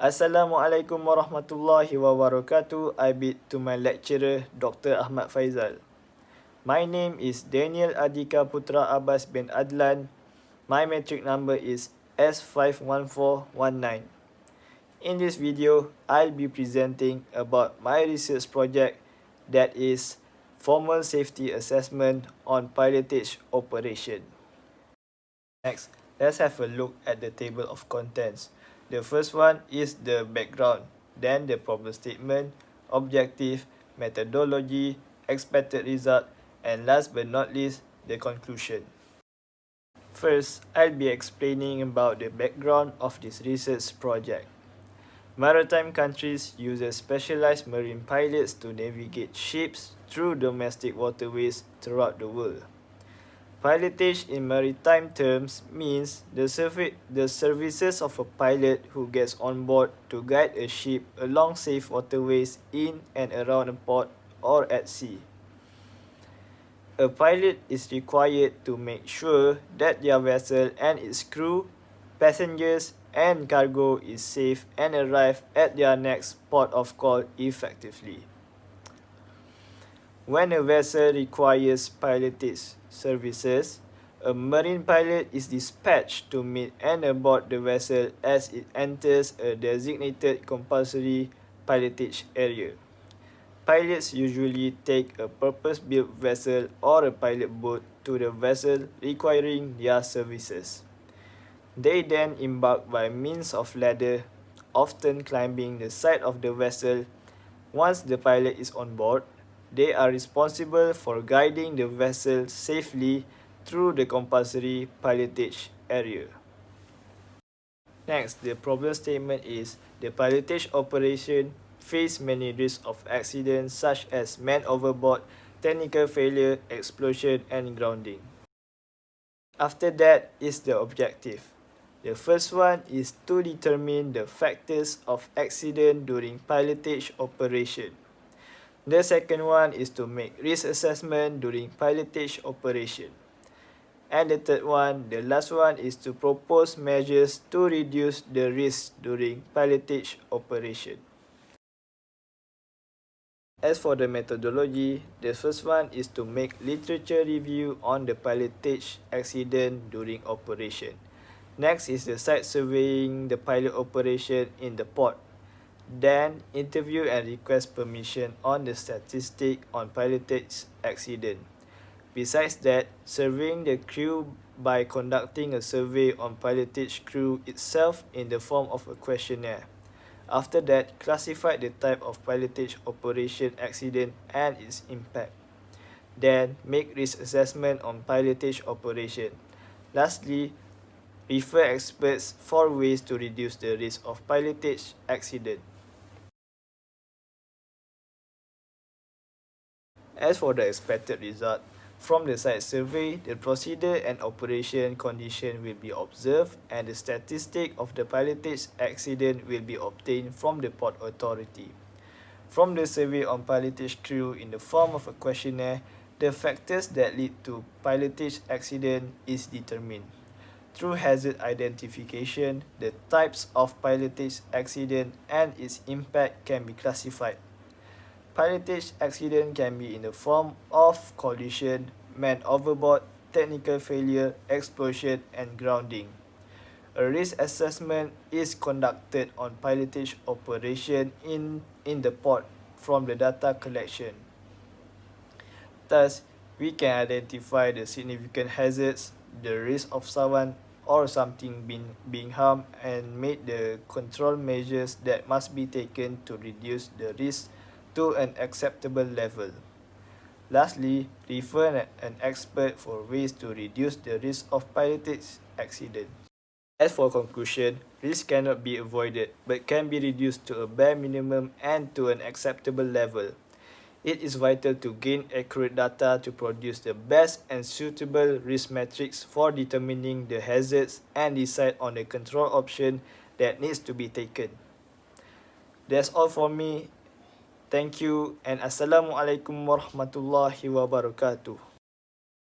Assalamualaikum warahmatullahi wabarakatuh. I bid to my lecturer, Dr. Ahmad Faizal. My name is Dhaniyal Adikaputra Abbas bin Adlan. My metric number is S51419. In this video, I'll be presenting about my research project, that is formal safety assessment on pilotage operation. Next, let's have a look at the table of contents. The first one is the background, then the problem statement, objective, methodology, expected result, and last but not least, the conclusion. First, I'll be explaining about the background of this research project. Maritime countries use specialized marine pilots to navigate ships through domestic waterways throughout the world. Pilotage in maritime terms means the services of a pilot who gets on board to guide a ship along safe waterways in and around a port or at sea. A pilot is required to make sure that their vessel and its crew, passengers, and cargo is safe and arrive at their next port of call effectively. When a vessel requires pilotage services, a marine pilot is dispatched to meet and aboard the vessel as it enters a designated compulsory pilotage area. Pilots usually take a purpose-built vessel or a pilot boat to the vessel requiring their services. They then embark by means of ladder, often climbing the side of the vessel. Once the pilot is on board, they are responsible for guiding the vessel safely through the compulsory pilotage area. Next, the problem statement is the pilotage operation face many risks of accidents such as man overboard, technical failure, explosion, and grounding. After that is the objective. The first one is to determine the factors of accident during pilotage operation. The second one is to make risk assessment during pilotage operation. And the third one, the last one, is to propose measures to reduce the risk during pilotage operation. As for the methodology, the first one is to make literature review on the pilotage accident during operation. Next is the site surveying the pilot operation in the port. Then, interview and request permission on the statistic on pilotage accident. Besides that, surveying the crew by conducting a survey on pilotage crew itself in the form of a questionnaire. After that, classify the type of pilotage operation accident and its impact. Then, make risk assessment on pilotage operation. Lastly, refer experts for ways to reduce the risk of pilotage accident. As for the expected result, from the site survey, the procedure and operation condition will be observed and the statistic of the pilotage accident will be obtained from the port authority. From the survey on pilotage crew in the form of a questionnaire, the factors that lead to pilotage accident is determined. Through hazard identification, the types of pilotage accident and its impact can be classified. Pilotage accident can be in the form of collision, man overboard, technical failure, explosion, and grounding. A risk assessment is conducted on pilotage operation in the port from the data collection. Thus, we can identify the significant hazards, the risk of someone or something being harmed, and make the control measures that must be taken to reduce the risk to an acceptable level. Lastly, refer an expert for ways to reduce the risk of pilotage accident. As for conclusion, risk cannot be avoided but can be reduced to a bare minimum and to an acceptable level. It is vital to gain accurate data to produce the best and suitable risk metrics for determining the hazards and decide on the control option that needs to be taken. That's all for me. Thank you and Assalamualaikum warahmatullahi wabarakatuh.